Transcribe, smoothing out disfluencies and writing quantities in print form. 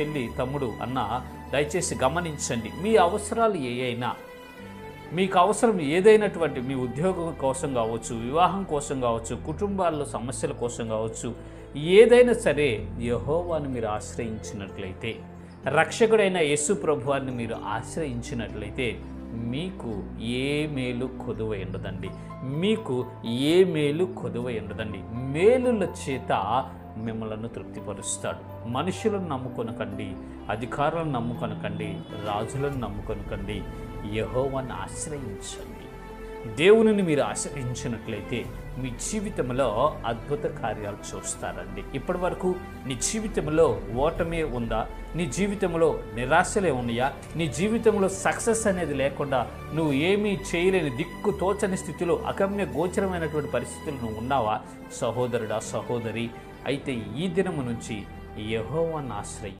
చెల్లి, తమ్ముడు, అన్న దయచేసి గమనించండి. మీ అవసరాలు అయినా, మీకు అవసరం ఏదైనటువంటి మీ ఉద్యోగం కోసం కావచ్చు, వివాహం కోసం కావచ్చు, కుటుంబాల్లో సమస్యల కోసం కావచ్చు, ఏదైనా సరే యెహోవాను మీరు ఆశ్రయించినట్లయితే, రక్షకుడైన యేసు ప్రభువాన్ని మీరు ఆశ్రయించినట్లయితే మీకు ఏ మేలు కొదువై ఉండదండి. మీకు ఏ మేలు కొదువై ఉండదండి. మేలుల చేత మిమ్మల్ని తృప్తిపరుస్తాడు. మనుషులను నమ్ముకొనకండి, అధికారులను నమ్ముకొనకండి, రాజులను నమ్ముకొనకండి. యెహోవాను ఆశ్రయించండి. దేవునిని మీరు ఆశ్రయించినట్లయితే మీ జీవితంలో అద్భుత కార్యాలు చూస్తారండి. ఇప్పటి వరకు నీ జీవితంలో ఓటమే ఉందా? నీ జీవితంలో నిరాశలే ఉన్నాయా? నీ జీవితంలో సక్సెస్ అనేది లేకుండా నువ్వు ఏమీ చేయలేని దిక్కు తోచని స్థితిలో అగమ్య గోచరమైనటువంటి పరిస్థితులు నువ్వు ఉన్నావా? సహోదరుడా, సహోదరి, అయితే ఈ దినము నుంచి యెహోవాను ఆశ్రయించు.